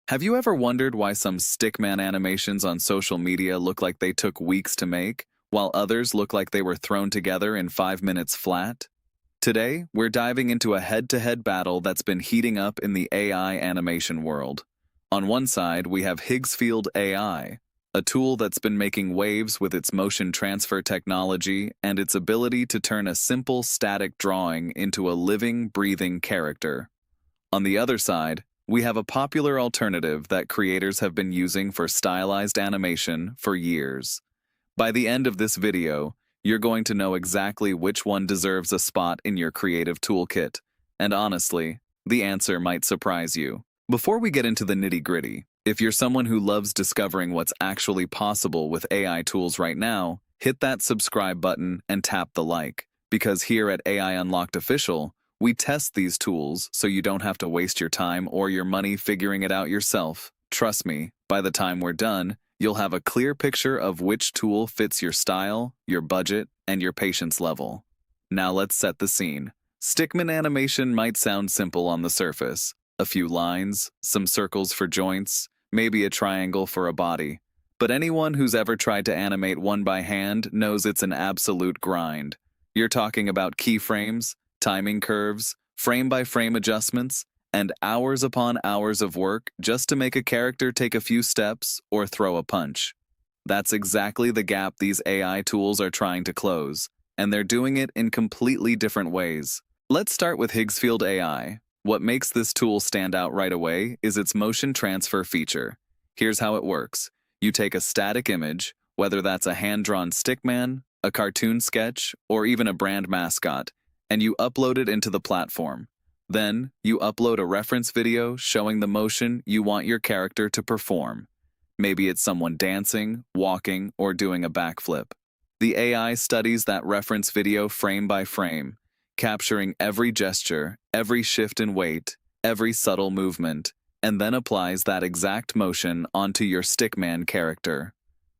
Have you ever wondered why some Stickman animations on social media look like they took weeks to make, while others look like they were thrown together in 5 minutes flat? Today, we're diving into a head-to-head battle that's been heating up in the AI animation world. On one side, we have Higgsfield AI, a tool that's been making waves with its motion transfer technology and its ability to turn a simple static drawing into a living, breathing character. On the other side, we have a popular alternative that creators have been using for stylized animation for years. By the end of this video, you're going to know exactly which one deserves a spot in your creative toolkit. And honestly, the answer might surprise you. Before we get into the nitty-gritty, if you're someone who loves discovering what's actually possible with AI tools right now, hit that subscribe button and tap the like. Because here at AI Unlocked Official, we test these tools so you don't have to waste your time or your money figuring it out yourself. Trust me, by the time we're done, you'll have a clear picture of which tool fits your style, your budget, and your patience level. Now let's set the scene. Stickman animation might sound simple on the surface. A few lines, some circles for joints, maybe a triangle for a body. But anyone who's ever tried to animate one by hand knows it's an absolute grind. You're talking about keyframes, timing curves, frame-by-frame adjustments, and hours upon hours of work just to make a character take a few steps or throw a punch. That's exactly the gap these AI tools are trying to close, and they're doing it in completely different ways. Let's start with Higgsfield AI. What makes this tool stand out right away is its motion transfer feature. Here's how it works. You take a static image, whether that's a hand-drawn stickman, a cartoon sketch, or even a brand mascot, and you upload it into the platform. Then, you upload a reference video showing the motion you want your character to perform. Maybe it's someone dancing, walking, or doing a backflip. The AI studies that reference video frame by frame, capturing every gesture, every shift in weight, every subtle movement, and then applies that exact motion onto your stickman character.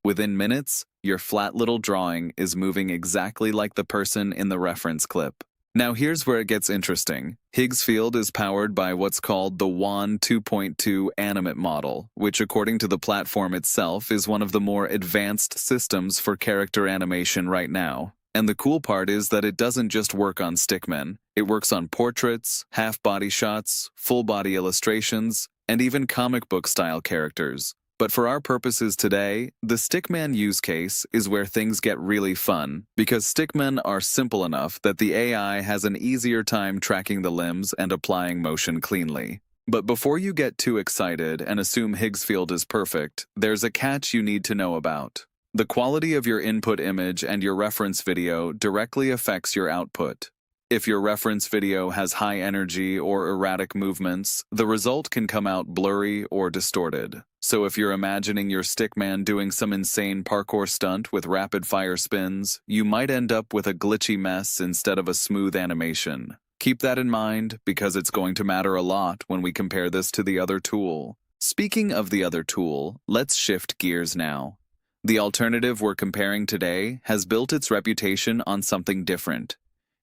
Within minutes, your flat little drawing is moving exactly like the person in the reference clip. Now here's where it gets interesting. Higgsfield is powered by what's called the WAN 2.2 Animate model, which according to the platform itself is one of the more advanced systems for character animation right now. And the cool part is that it doesn't just work on stickmen. It works on portraits, half-body shots, full-body illustrations, and even comic book-style characters. But for our purposes today, the stickman use case is where things get really fun, because stickmen are simple enough that the AI has an easier time tracking the limbs and applying motion cleanly. But before you get too excited and assume Higgsfield is perfect, there's a catch you need to know about. The quality of your input image and your reference video directly affects your output. If your reference video has high energy or erratic movements, the result can come out blurry or distorted. So if you're imagining your stickman doing some insane parkour stunt with rapid-fire spins, you might end up with a glitchy mess instead of a smooth animation. Keep that in mind because it's going to matter a lot when we compare this to the other tool. Speaking of the other tool, let's shift gears now. The alternative we're comparing today has built its reputation on something different.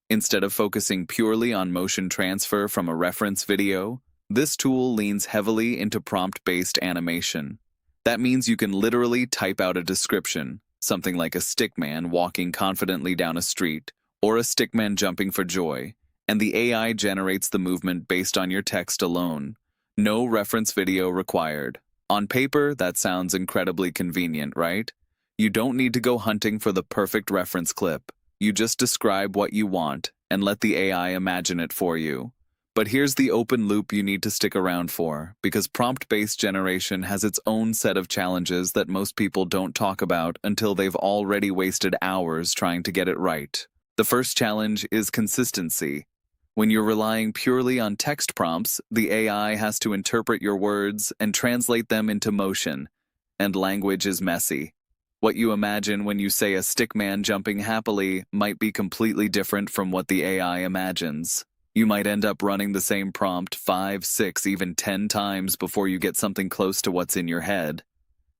Instead of focusing purely on motion transfer from a reference video, this tool leans heavily into prompt-based animation. That means you can literally type out a description, something like a stickman walking confidently down a street, or a stickman jumping for joy, and the AI generates the movement based on your text alone. No reference video required. On paper, that sounds incredibly convenient, right? You don't need to go hunting for the perfect reference clip. You just describe what you want and let the AI imagine it for you. But here's the open loop you need to stick around for, because prompt-based generation has its own set of challenges that most people don't talk about until they've already wasted hours trying to get it right. The first challenge is consistency. When you're relying purely on text prompts, the AI has to interpret your words and translate them into motion, and language is messy. What you imagine when you say a stickman jumping happily might be completely different from what the AI imagines. You might end up running the same prompt 5, 6, even 10 times before you get something close to what's in your head.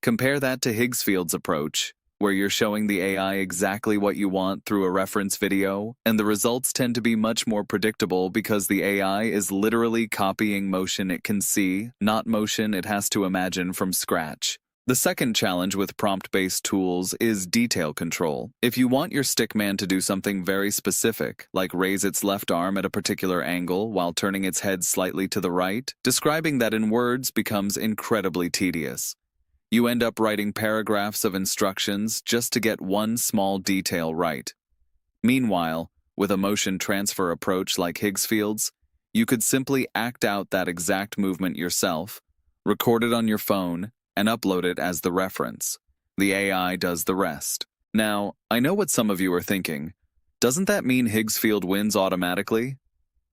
Compare that to Higgsfield's approach. where you're showing the AI exactly what you want through a reference video, and the results tend to be much more predictable because the AI is literally copying motion it can see, not motion it has to imagine from scratch. The second challenge with prompt-based tools is detail control. If you want your Stickman to do something very specific, like raise its left arm at a particular angle while turning its head slightly to the right, describing that in words becomes incredibly tedious. You end up writing paragraphs of instructions just to get one small detail right. Meanwhile, with a motion transfer approach like Higgsfield's, you could simply act out that exact movement yourself, record it on your phone, and upload it as the reference. The AI does the rest. Now, I know what some of you are thinking. Doesn't that mean Higgsfield wins automatically?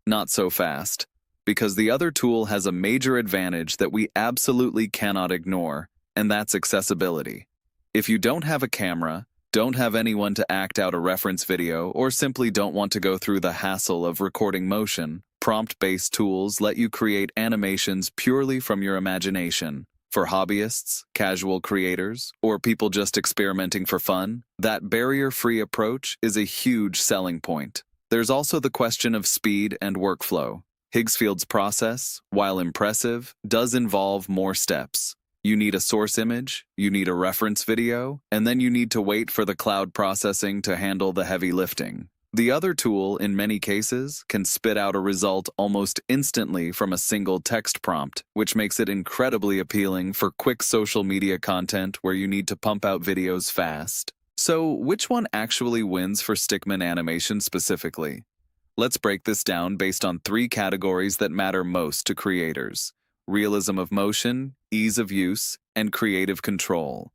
Not so fast, because the other tool has a major advantage that we absolutely cannot ignore, and that's accessibility. If you don't have a camera, don't have anyone to act out a reference video, or simply don't want to go through the hassle of recording motion, prompt-based tools let you create animations purely from your imagination. For hobbyists, casual creators, or people just experimenting for fun, that barrier-free approach is a huge selling point. There's also the question of speed and workflow. Higgsfield's process, while impressive, does involve more steps. You need a source image, you need a reference video, and then you need to wait for the cloud processing to handle the heavy lifting. The other tool, in many cases, can spit out a result almost instantly from a single text prompt, which makes it incredibly appealing for quick social media content where you need to pump out videos fast. So, which one actually wins for Stickman animation specifically? Let's break this down based on 3 categories that matter most to creators: realism of motion, ease of use, and creative control.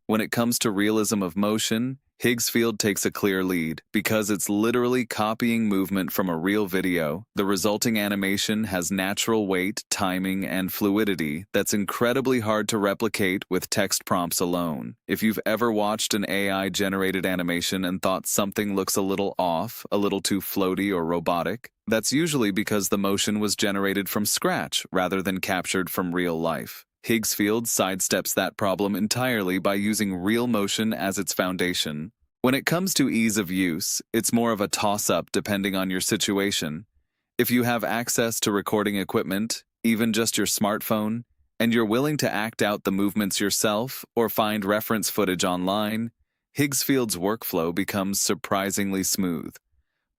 When it comes to realism of motion, Higgsfield takes a clear lead. Because it's literally copying movement from a real video, the resulting animation has natural weight, timing, and fluidity that's incredibly hard to replicate with text prompts alone. If you've ever watched an AI-generated animation and thought something looks a little off, a little too floaty or robotic, that's usually because the motion was generated from scratch rather than captured from real life. Higgsfield sidesteps that problem entirely by using real motion as its foundation. When it comes to ease of use, it's more of a toss-up depending on your situation. If you have access to recording equipment, even just your smartphone, and you're willing to act out the movements yourself or find reference footage online, Higgsfield's workflow becomes surprisingly smooth.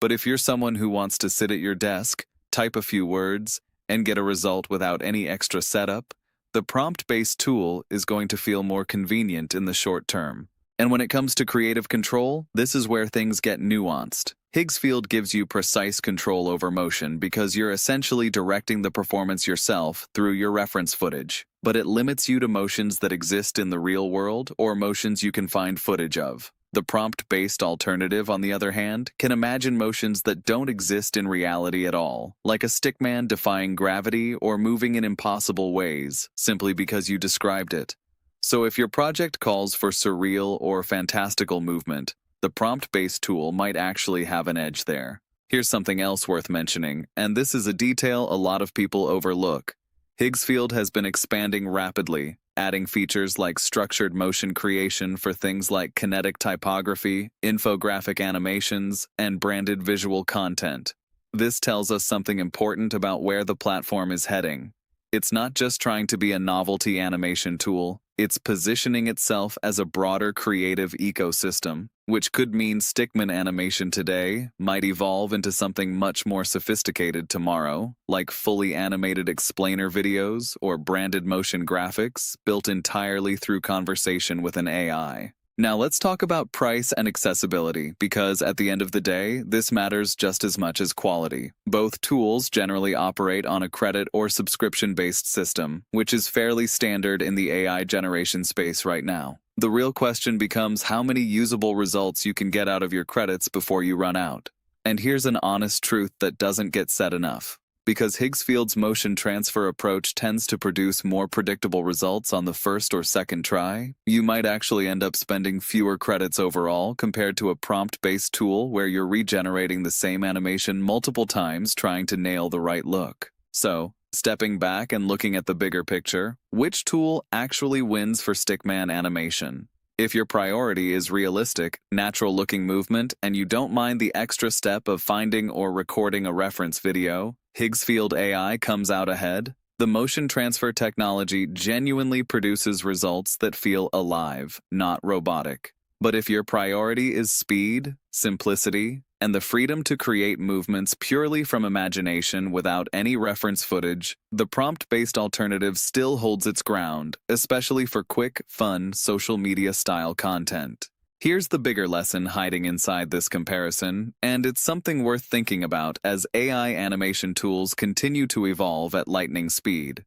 But if you're someone who wants to sit at your desk, type a few words, and get a result without any extra setup, the prompt-based tool is going to feel more convenient in the short term. And when it comes to creative control, this is where things get nuanced. Higgsfield gives you precise control over motion because you're essentially directing the performance yourself through your reference footage, but it limits you to motions that exist in the real world or motions you can find footage of. The prompt-based alternative, on the other hand, can imagine motions that don't exist in reality at all, like a stickman defying gravity or moving in impossible ways, simply because you described it. So if your project calls for surreal or fantastical movement, the prompt-based tool might actually have an edge there. Here's something else worth mentioning, and this is a detail a lot of people overlook. Higgsfield has been expanding rapidly, adding features like structured motion creation for things like kinetic typography, infographic animations, and branded visual content. This tells us something important about where the platform is heading. It's not just trying to be a novelty animation tool, it's positioning itself as a broader creative ecosystem, which could mean Stickman animation today might evolve into something much more sophisticated tomorrow, like fully animated explainer videos or branded motion graphics built entirely through conversation with an AI. Now let's talk about price and accessibility, because at the end of the day, this matters just as much as quality. Both tools generally operate on a credit or subscription-based system, which is fairly standard in the AI generation space right now. The real question becomes how many usable results you can get out of your credits before you run out. And here's an honest truth that doesn't get said enough. Because Higgsfield's motion transfer approach tends to produce more predictable results on the first or second try, you might actually end up spending fewer credits overall compared to a prompt-based tool where you're regenerating the same animation multiple times trying to nail the right look. So, stepping back and looking at the bigger picture, which tool actually wins for Stickman animation? If your priority is realistic, natural-looking movement, and you don't mind the extra step of finding or recording a reference video, Higgsfield AI comes out ahead. The motion transfer technology genuinely produces results that feel alive, not robotic. But if your priority is speed, simplicity, and the freedom to create movements purely from imagination without any reference footage, the prompt-based alternative still holds its ground, especially for quick, fun, social media-style content. Here's the bigger lesson hiding inside this comparison, and it's something worth thinking about as AI animation tools continue to evolve at lightning speed.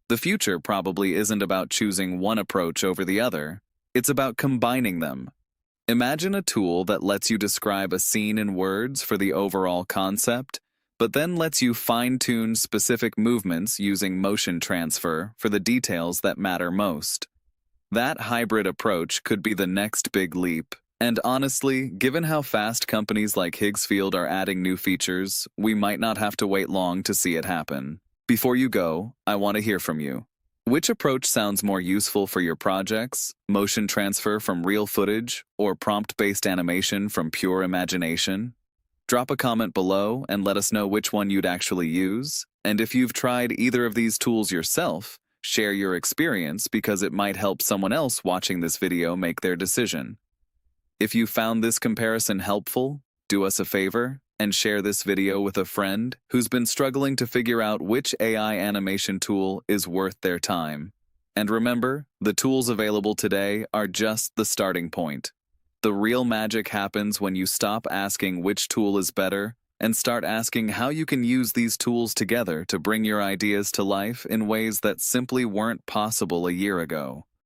The future probably isn't about choosing one approach over the other. It's about combining them. Imagine a tool that lets you describe a scene in words for the overall concept, but then lets you fine-tune specific movements using motion transfer for the details that matter most. That hybrid approach could be the next big leap. And honestly, given how fast companies like Higgsfield are adding new features, we might not have to wait long to see it happen. Before you go, I want to hear from you. Which approach sounds more useful for your projects? Motion transfer from real footage or prompt-based animation from pure imagination? Drop a comment below and let us know which one you'd actually use. And if you've tried either of these tools yourself, share your experience because it might help someone else watching this video make their decision. If you found this comparison helpful, do us a favor and share this video with a friend who's been struggling to figure out which AI animation tool is worth their time. And remember, the tools available today are just the starting point. The real magic happens when you stop asking which tool is better and start asking how you can use these tools together to bring your ideas to life in ways that simply weren't possible a year ago.